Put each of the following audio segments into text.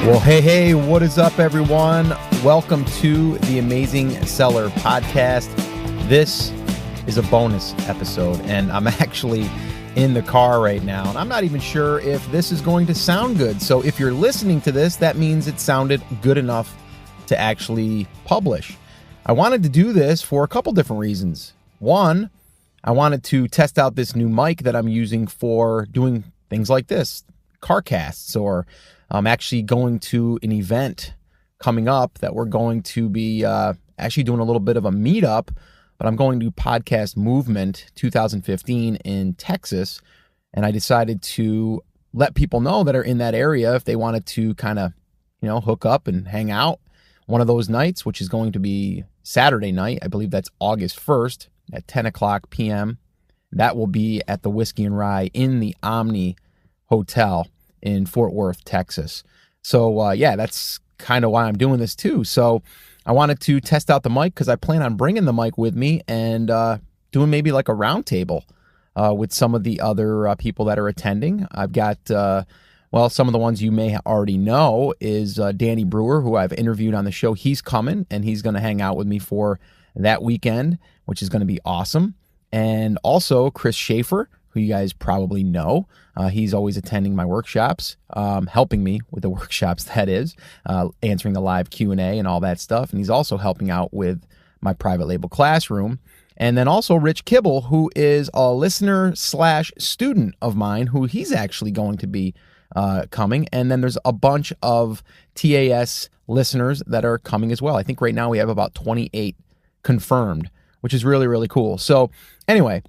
Well, hey, what is up, everyone? Welcome to the Amazing Seller Podcast. This is a bonus episode, and I'm actually in the car right now, and I'm not even sure if this is going to sound good. So if you're listening to this, that means it sounded good enough to actually publish. I wanted to do this for a couple different reasons. One, I wanted to test out this new mic that I'm using for doing things like this, car casts, or I'm actually going to an event coming up that we're going to be actually doing a little bit of a meetup, but I'm going to Podcast Movement 2015 in Texas, and I decided to let people know that are in that area if they wanted to kind of, hook up and hang out one of those nights, which is going to be Saturday night. I believe that's August 1st at 10 o'clock p.m. That will be at the Whiskey and Rye in the Omni Hotel in Fort Worth, Texas. So that's kind of why I'm doing this too. So I wanted to test out the mic because I plan on bringing the mic with me and doing maybe like a round table with some of the other people that are attending. I've got, some of the ones you may already know is Danny Brewer, who I've interviewed on the show. He's coming and he's going to hang out with me for that weekend, which is going to be awesome. And also Chris Schaefer, who you guys probably know. He's always attending my workshops, helping me with the workshops, that is, answering the live Q&A and all that stuff. And he's also helping out with my private label classroom. And then also Rich Kibble, who is a listener/student of mine, who he's actually going to be coming. And then there's a bunch of TAS listeners that are coming as well. I think right now we have about 28 confirmed, which is really, really cool. So anyway,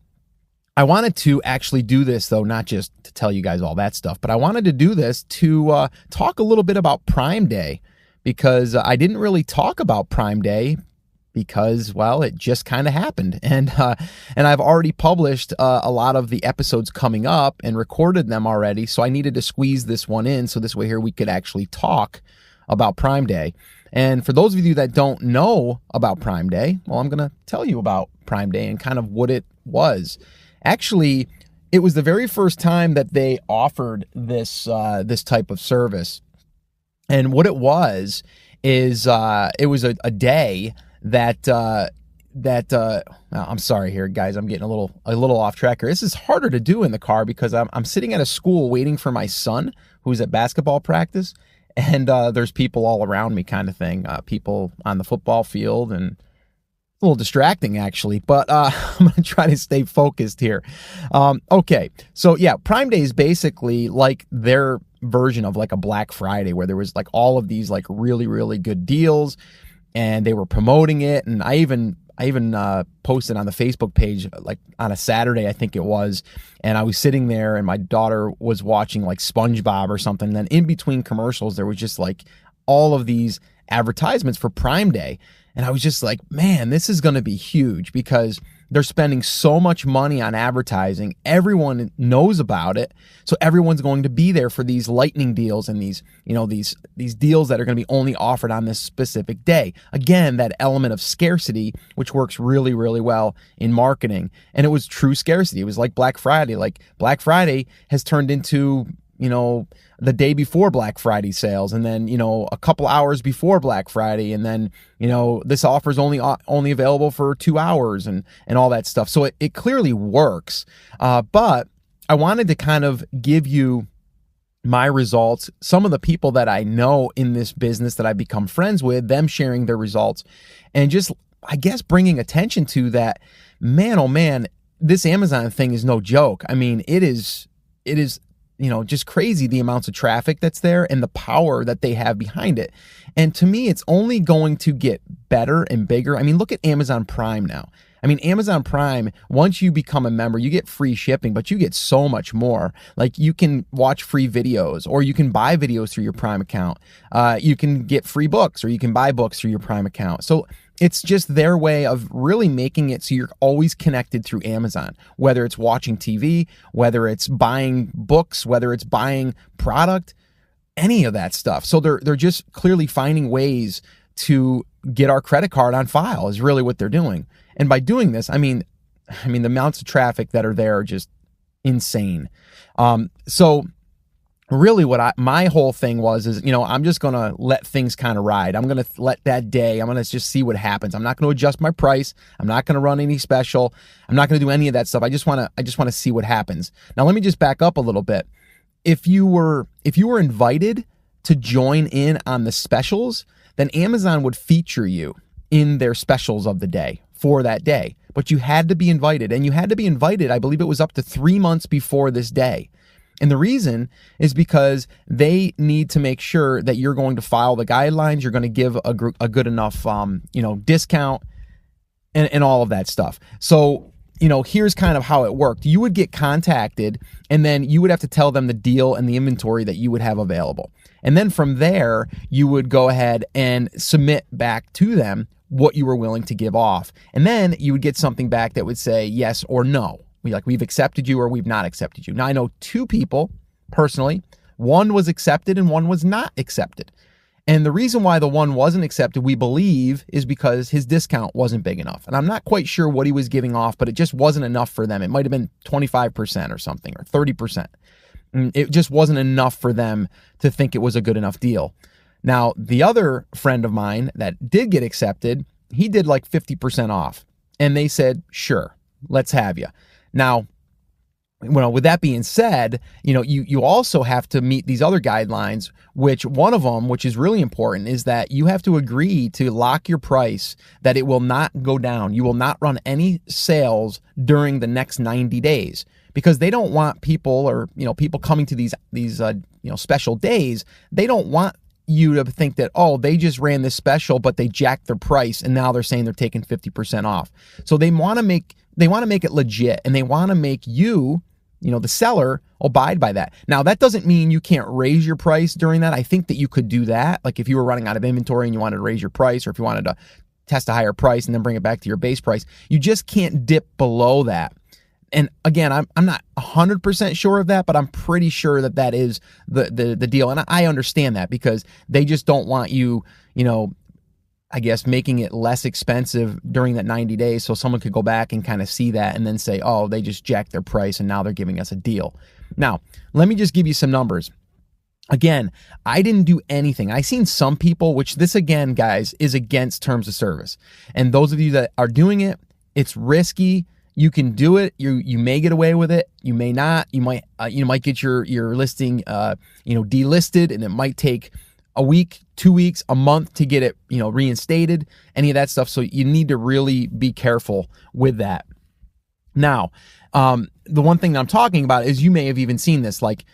I wanted to actually do this, though, not just to tell you guys all that stuff, but I wanted to do this to talk a little bit about Prime Day, because I didn't really talk about Prime Day because, it just kind of happened. And I've already published a lot of the episodes coming up and recorded them already, so I needed to squeeze this one in so this way here we could actually talk about Prime Day. And for those of you that don't know about Prime Day, I'm going to tell you about Prime Day and kind of what it was. Actually, it was the very first time that they offered this type of service, and what it was is it was a day that I'm sorry here, guys. I'm getting a little off track here. This is harder to do in the car because I'm sitting at a school waiting for my son who's at basketball practice, and there's people all around me, kind of thing. People on the football field, and a little distracting, actually, but I'm going to try to stay focused here. Okay, so Prime Day is basically like their version of like a Black Friday, where there was like all of these like really, really good deals, and they were promoting it. And I even posted on the Facebook page like on a Saturday, I think it was, and I was sitting there and my daughter was watching like SpongeBob or something. And then in between commercials, there was just like all of these advertisements for Prime Day. And I was just like, man, this is going to be huge because they're spending so much money on advertising. Everyone knows about it. So everyone's going to be there for these lightning deals and these deals that are going to be only offered on this specific day. Again, that element of scarcity, which works really, really well in marketing. And it was true scarcity. It was like Black Friday. Like Black Friday has turned into, the day before Black Friday sales, and then, a couple hours before Black Friday, and then, this offer is only available for 2 hours and all that stuff. So it clearly works. But I wanted to kind of give you my results, some of the people that I know in this business that I've become friends with, them sharing their results, and just, I guess, bringing attention to that, man, oh man, this Amazon thing is no joke. I mean, it is just crazy, the amounts of traffic that's there and the power that they have behind it. And to me, it's only going to get better and bigger. I mean, look at Amazon Prime now. I mean, Amazon Prime, once you become a member, you get free shipping, but you get so much more. Like, you can watch free videos, or you can buy videos through your Prime account. You can get free books, or you can buy books through your Prime account. So it's just their way of really making it so you're always connected through Amazon, whether it's watching TV, whether it's buying books, whether it's buying product, any of that stuff. So they're just clearly finding ways to get our credit card on file is really what they're doing. And by doing this, I mean the amounts of traffic that are there are just insane. So really what my whole thing was is, I'm just going to let things kind of ride. I'm going to let that day, I'm going to just see what happens. I'm not going to adjust my price. I'm not going to run any special. I'm not going to do any of that stuff. I just want to see what happens. Now, let me just back up a little bit. If you were invited to join in on the specials, then Amazon would feature you in their specials of the day for that day. But you had to be invited, and you had to be invited, I believe it was up to 3 months before this day. And the reason is because they need to make sure that you're going to follow the guidelines, you're going to give a good enough, discount and all of that stuff. So, here's kind of how it worked. You would get contacted, and then you would have to tell them the deal and the inventory that you would have available. And then from there, you would go ahead and submit back to them what you were willing to give off. And then you would get something back that would say yes or no. We've accepted you or we've not accepted you. Now, I know 2 people personally. One was accepted and one was not accepted. And the reason why the one wasn't accepted, we believe, is because his discount wasn't big enough. And I'm not quite sure what he was giving off, but it just wasn't enough for them. It might have been 25% or something, or 30%. It just wasn't enough for them to think it was a good enough deal. Now, the other friend of mine that did get accepted, he did like 50% off. And they said, sure, let's have you. Now, with that being said, you also have to meet these other guidelines, which one of them, which is really important, is that you have to agree to lock your price, that it will not go down. You will not run any sales during the next 90 days because they don't want people or, people coming to these special days. They don't want you to think that, they just ran this special, but they jacked their price and now they're saying they're taking 50% off. So they want to make it legit, and they want to make you, the seller, abide by that. Now, that doesn't mean you can't raise your price during that. I think that you could do that. Like if you were running out of inventory and you wanted to raise your price, or if you wanted to test a higher price and then bring it back to your base price, you just can't dip below that. And again, I'm not 100% sure of that, but I'm pretty sure that is the deal. And I understand that because they just don't want you, I guess, making it less expensive during that 90 days so someone could go back and kind of see that and then say, they just jacked their price and now they're giving us a deal. Now, let me just give you some numbers. Again, I didn't do anything. I seen some people, which this again, guys, is against terms of service. And those of you that are doing it, it's risky. You can do it. You may get away with it. You may not. You might get your listing delisted, and it might take a week, 2 weeks, a month to get it, reinstated, any of that stuff. So you need to really be careful with that. Now, the one thing that I'm talking about is you may have even seen this, like,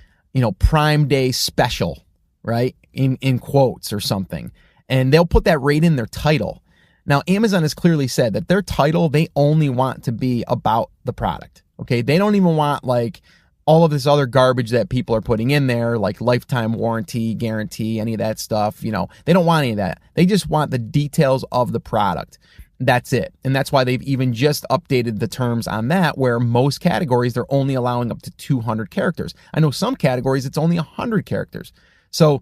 Prime Day special, right? In quotes or something. And they'll put that right in their title. Now, Amazon has clearly said that their title, they only want to be about the product. Okay. They don't even want like all of this other garbage that people are putting in there, like lifetime warranty, guarantee, any of that stuff. They don't want any of that. They just want the details of the product. That's it. And that's why they've even just updated the terms on that, where most categories, they're only allowing up to 200 characters. I know some categories, it's only 100 characters. So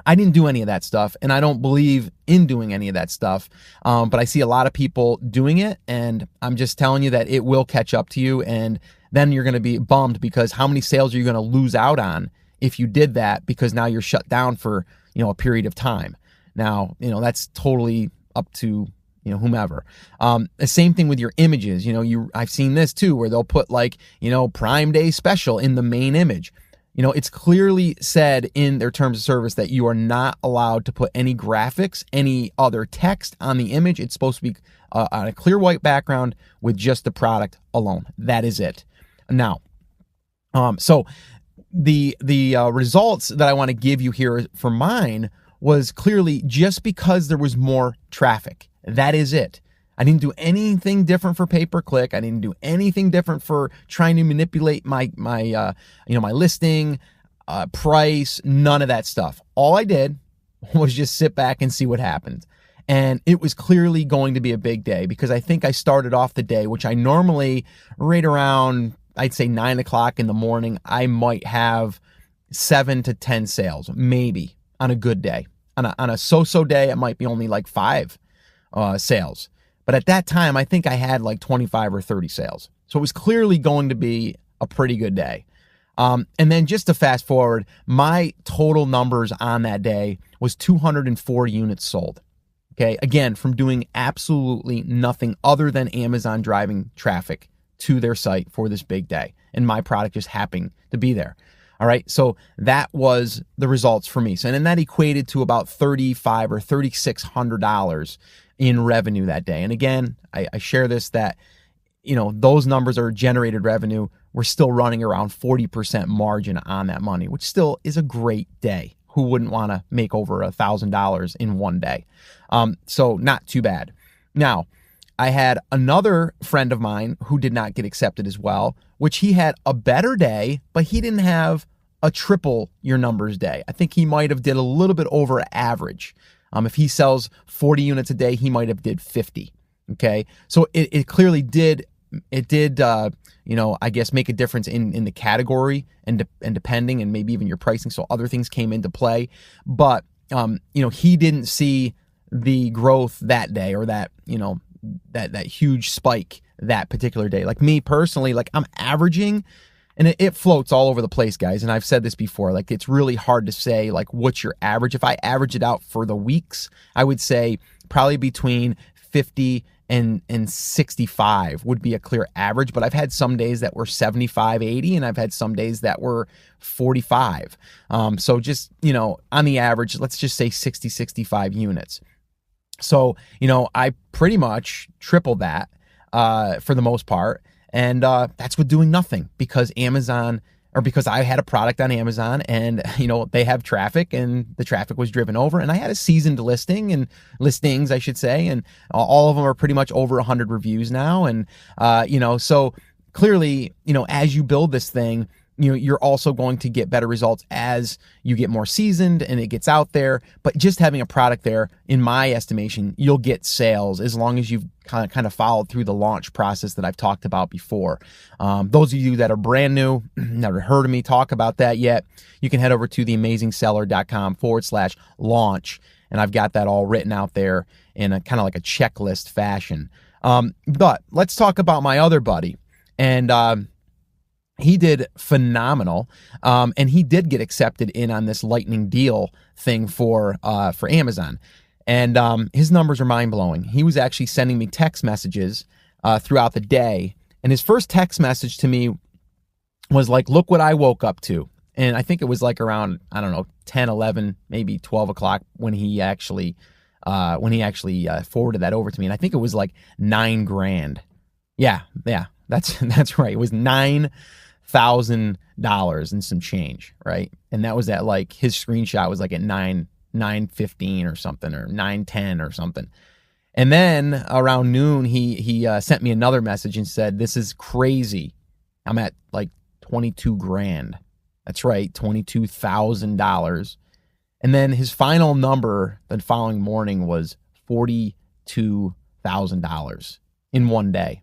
I didn't do any of that stuff, and I don't believe in doing any of that stuff. But I see a lot of people doing it, and I'm just telling you that it will catch up to you, and then you're going to be bummed because how many sales are you going to lose out on if you did that, because now you're shut down for, a period of time. Now, that's totally up to, whomever. The same thing with your images. I've seen this too, where they'll put like, Prime Day special in the main image. It's clearly said in their terms of service that you are not allowed to put any graphics, any other text on the image. It's supposed to be on a clear white background with just the product alone. That is it. Now, so the results that I want to give you here for mine was clearly just because there was more traffic. That is it. I didn't do anything different for pay-per-click. I didn't do anything different for trying to manipulate my listing, price, none of that stuff. All I did was just sit back and see what happened. And it was clearly going to be a big day because I think I started off the day, which I normally right around, I'd say 9 o'clock in the morning, I might have 7 to 10 sales, maybe on a good day. On a so-so day, it might be only like 5 sales. But at that time, I think I had like 25 or 30 sales. So it was clearly going to be a pretty good day. And then just to fast forward, my total numbers on that day was 204 units sold. Okay. Again, from doing absolutely nothing other than Amazon driving traffic to their site for this big day. And my product just happened to be there. All right. So that was the results for me. So, and then that equated to about $3,500 or $3,600 in revenue that day. And again, I share this that, those numbers are generated revenue. We're still running around 40% margin on that money, which still is a great day. Who wouldn't want to make over $1,000 in one day? So not too bad. Now, I had another friend of mine who did not get accepted as well, which he had a better day, but he didn't have a triple your numbers day. I think he might have did a little bit over average. If he sells 40 units a day, he might have did 50. Okay. So it clearly did, I guess make a difference in the category and depending, and maybe even your pricing. So other things came into play, but, he didn't see the growth that day, or that, that huge spike that particular day. Like me personally, like I'm averaging, and it floats all over the place, guys. And I've said this before, like it's really hard to say like what's your average. If I average it out for the weeks, I would say probably between 50 and 65 would be a clear average. But I've had some days that were 75, 80, and I've had some days that were 45. So just, on the average, let's just say 60, 65 units. So, I pretty much tripled that for the most part. And that's with doing nothing, because because I had a product on Amazon, and, they have traffic, and the traffic was driven over, and I had a seasoned listings, I should say. And all of them are pretty much over 100 reviews now. And, so clearly, as you build this thing, you're also going to get better results as you get more seasoned and it gets out there. But just having a product there, in my estimation, you'll get sales as long as you've kind of followed through the launch process that I've talked about before. Those of you that are brand new, never heard of me talk about that yet, you can head over to theamazingseller.com/launch. And I've got that all written out there in a kind of like a checklist fashion. But let's talk about my other buddy. And, he did phenomenal, and he did get accepted in on this lightning deal thing for Amazon. And his numbers are mind-blowing. He was actually sending me text messages throughout the day, and his first text message to me was like, look what I woke up to. And I think it was like around, 10, 11, maybe 12 o'clock when he actually forwarded that over to me. And I think it was like $9,000. Yeah, that's right. It was $9,000 and some change, right? And that was at like, his screenshot was like at 9:15 or something, or 9:10 or something. And then around noon, he sent me another message and said, this is crazy. I'm at like $22,000. That's right, $22,000. And then his final number the following morning was $42,000 in one day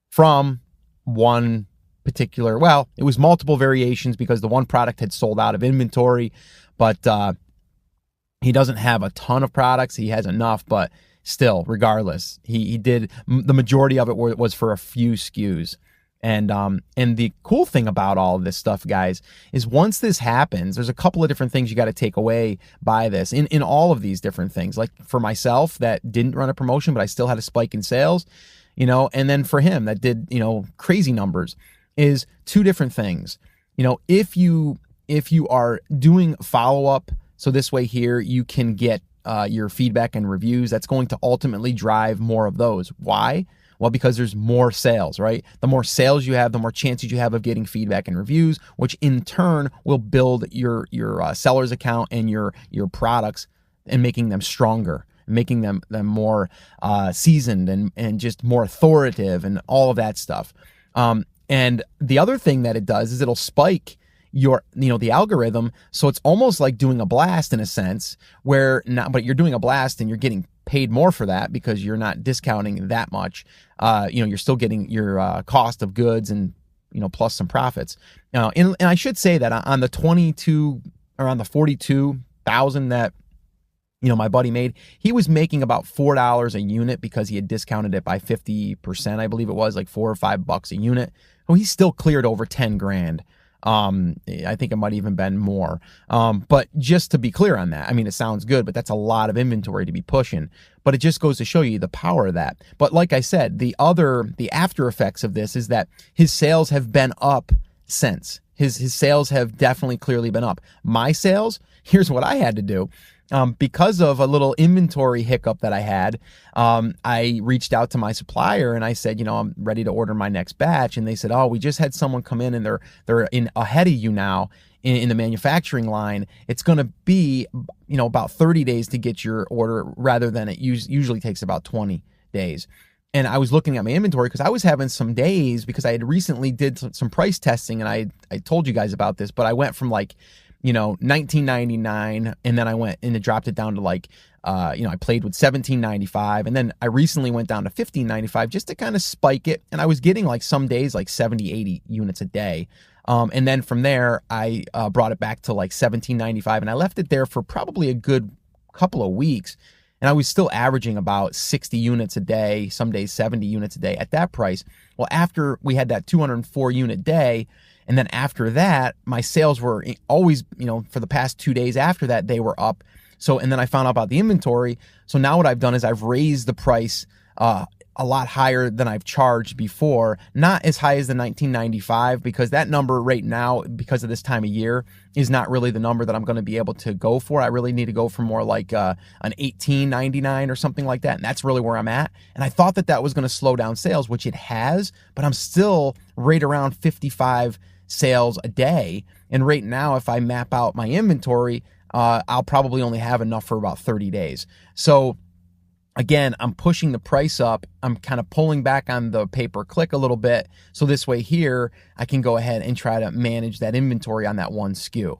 from one particular, it was multiple variations, because the one product had sold out of inventory, but he doesn't have a ton of products. He has enough, but still, regardless, he did, the majority of it was for a few SKUs. And the cool thing about all of this stuff, guys, is once this happens, there's a couple of different things you got to take away by this in all of these different things. Like for myself that didn't run a promotion, but I still had a spike in sales, and then for him that did, crazy numbers, is two different things. If you are doing follow-up, so this way here you can get your feedback and reviews, that's going to ultimately drive more of those. Why? Well, because there's more sales, right? The more sales you have, the more chances you have of getting feedback and reviews, which in turn will build your seller's account and your products and making them stronger, making them more seasoned and just more authoritative and all of that stuff. And the other thing that it does is it'll spike the algorithm. So it's almost like doing a blast in a sense, but you're doing a blast and you're getting paid more for that because you're not discounting that much. You're still getting your cost of goods and, plus some profits. And I should say that on the 22 or on the 42,000 that, my buddy made, he was making about $4 a unit because he had discounted it by 50%. I believe it was like $4 or $5 a unit. Well, he still cleared over $10,000 I think it might even been more. But just to be clear on that, I mean, it sounds good, but that's a lot of inventory to be pushing. But it just goes to show you the power of that. But like I said, the after effects of this is that his sales have been up since. His sales have definitely clearly been up. My sales, here's what I had to do. Because of a little inventory hiccup that I had, I reached out to my supplier and I said, I'm ready to order my next batch. And they said, oh, we just had someone come in and they're in ahead of you now in the manufacturing line. It's going to be, about 30 days to get your order rather than it usually takes about 20 days. And I was looking at my inventory because I was having some days because I had recently did some price testing, and I told you guys about this, but I went from $19.99, and then I went and it dropped it down to I played with $17.95, and then I recently went down to $15.95 just to kind of spike it, and I was getting some days 70, 80 units a day. And then from there, I brought it back to $17.95, and I left it there for probably a good couple of weeks. And I was still averaging about 60 units a day, some days 70 units a day at that price. Well, after we had that 204 unit day, and then after that, my sales were always, for the past 2 days after that, they were up. So, and then I found out about the inventory. So now what I've done is I've raised the price a lot higher than I've charged before. Not as high as the $19.95, because that number right now, because of this time of year, is not really the number that I'm going to be able to go for. I really need to go for more like an $18.99 or something like that. And that's really where I'm at. And I thought that was going to slow down sales, which it has, but I'm still right around 55 sales a day. And right now, if I map out my inventory, I'll probably only have enough for about 30 days. So again, I'm pushing the price up. I'm kind of pulling back on the pay-per-click a little bit. So this way here, I can go ahead and try to manage that inventory on that one SKU.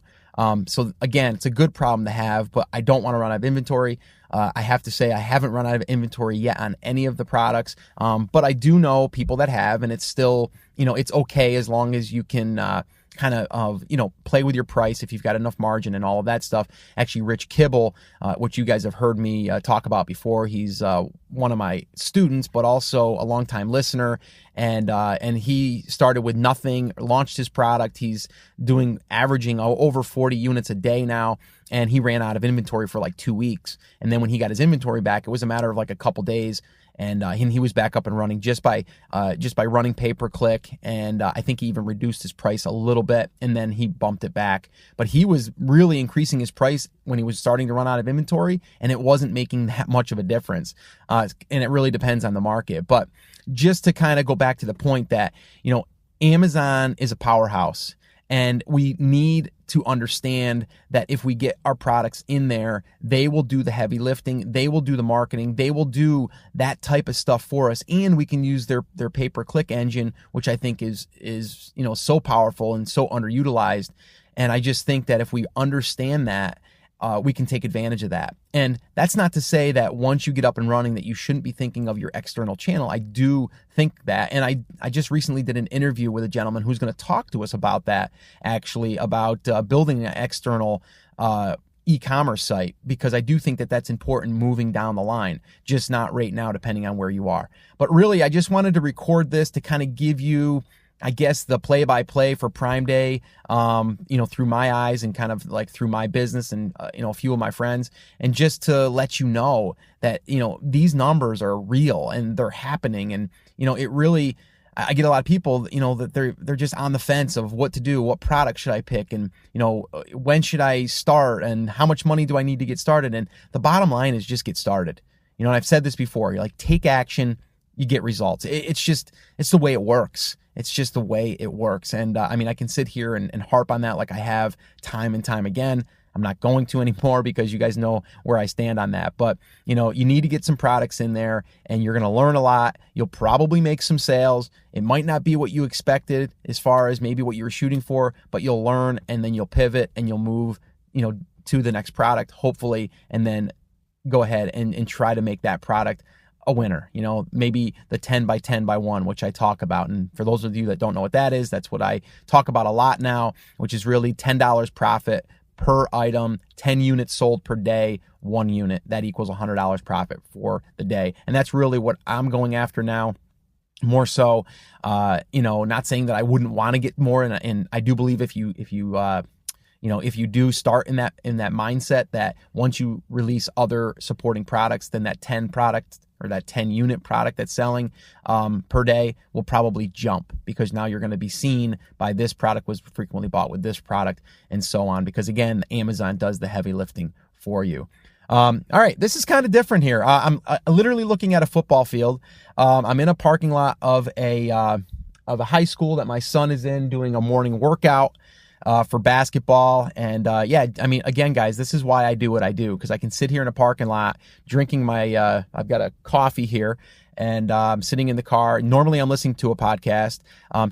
So again, it's a good problem to have, but I don't want to run out of inventory. I have to say I haven't run out of inventory yet on any of the products, but I do know people that have, and it's still, it's okay as long as you can kind of, play with your price if you've got enough margin and all of that stuff. Actually, Rich Kibble, which you guys have heard me talk about before, he's one of my students, but also a longtime listener. And he started with nothing, launched his product. He's averaging over 40 units a day now. And he ran out of inventory for 2 weeks. And then when he got his inventory back, it was a matter of a couple days. And he was back up and running just by running pay-per-click. And I think he even reduced his price a little bit, and then he bumped it back. But he was really increasing his price when he was starting to run out of inventory, and it wasn't making that much of a difference. And it really depends on the market. But just to kind of go back to the point that, Amazon is a powerhouse. And we need to understand that if we get our products in there, they will do the heavy lifting, they will do the marketing, they will do that type of stuff for us, and we can use their pay-per-click engine, which I think is so powerful and so underutilized. And I just think that if we understand that, we can take advantage of that. And that's not to say that once you get up and running that you shouldn't be thinking of your external channel. I do think that. And I just recently did an interview with a gentleman who's going to talk to us about that, actually, about building an external e-commerce site, because I do think that that's important moving down the line, just not right now, depending on where you are. But really, I just wanted to record this to kind of give you, I guess, the play-by-play for Prime Day, through my eyes and kind of through my business and, a few of my friends, and just to let you know that, these numbers are real and they're happening. And, it really, I get a lot of people, that they're just on the fence of what to do, what product should I pick, and, when should I start, and how much money do I need to get started? And the bottom line is just get started. And I've said this before, take action, you get results. It's the way it works. It's just the way it works. And I can sit here and harp on that like I have time and time again. I'm not going to anymore because you guys know where I stand on that. But, you need to get some products in there, and you're going to learn a lot. You'll probably make some sales. It might not be what you expected as far as maybe what you were shooting for, but you'll learn, and then you'll pivot and you'll move, to the next product, hopefully, and then go ahead and try to make that product a winner, maybe the 10 by 10 by 1, which I talk about. And for those of you that don't know what that is, that's what I talk about a lot now, which is really $10 profit per item, 10 units sold per day, 1 unit. That equals $100 profit for the day. And that's really what I'm going after now. more so, not saying that I wouldn't want to get more. And I do believe if you do start in that mindset that once you release other supporting products, then that 10 product or that 10 unit product that's selling per day will probably jump, because now you're going to be seen by this product was frequently bought with this product and so on, because again, Amazon does the heavy lifting for you. All right, this is kind of different here. I'm literally looking at a football field. I'm in a parking lot of a high school that my son is in, doing a morning workout for basketball. And again, guys, this is why I do what I do, because I can sit here in a parking lot drinking my, I've got a coffee here, and I'm sitting in the car. Normally I'm listening to a podcast.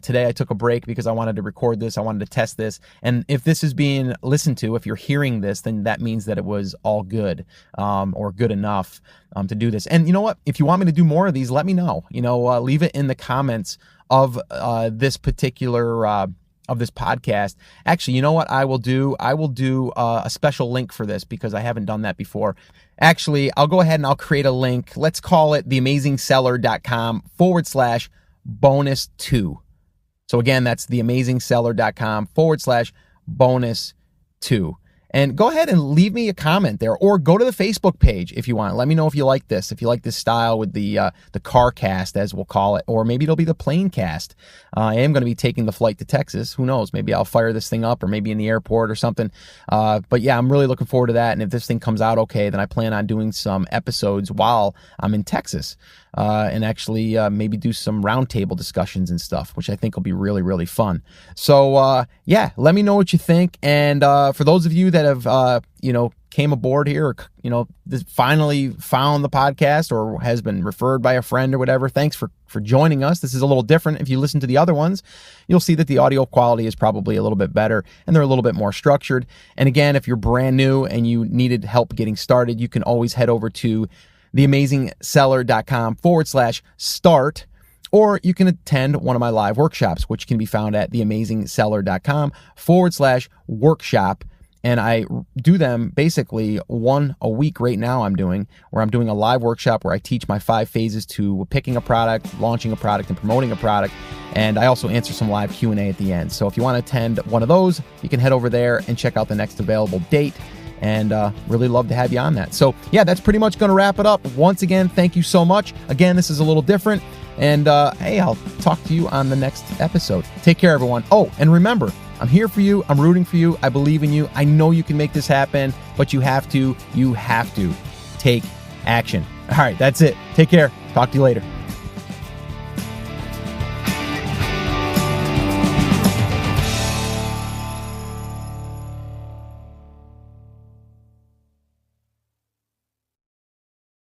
Today I took a break because I wanted to record this. I wanted to test this. And if this is being listened to, if you're hearing this, then that means that it was all good, or good enough to do this. And you know what? If you want me to do more of these, let me know. Leave it in the comments of this particular of this podcast. Actually, you know what I will do? I will do a special link for this, because I haven't done that before. Actually, I'll go ahead and I'll create a link. Let's call it theamazingseller.com/bonus2. So again, that's theamazingseller.com/bonus2. And go ahead and leave me a comment there, or go to the Facebook page if you want. Let me know if you like this, if you like this style with the car cast, as we'll call it, or maybe it'll be the plane cast. I am going to be taking the flight to Texas. Who knows? Maybe I'll fire this thing up, or maybe in the airport or something. But yeah, I'm really looking forward to that. And if this thing comes out okay, then I plan on doing some episodes while I'm in Texas, and actually maybe do some roundtable discussions and stuff, which I think will be really, really fun. So yeah, let me know what you think. And for those of you that have came aboard here, or finally found the podcast, or has been referred by a friend or whatever, thanks for joining us. This is a little different. If you listen to the other ones, you'll see that the audio quality is probably a little bit better, and they're a little bit more structured. And again, if you're brand new and you needed help getting started, you can always head over to theamazingseller.com/start, or you can attend one of my live workshops, which can be found at theamazingseller.com/workshop. And I do them basically one a week right now. I'm doing a live workshop where I teach my 5 phases to picking a product, launching a product, and promoting a product. And I also answer some live Q&A at the end. So if you want to attend one of those, you can head over there and check out the next available date. And really love to have you on that. So yeah, that's pretty much going to wrap it up. Once again, thank you so much. Again, this is a little different. And hey, I'll talk to you on the next episode. Take care, everyone. Oh, and remember, I'm here for you. I'm rooting for you. I believe in you. I know you can make this happen, but you have to take action. All right, that's it. Take care. Talk to you later.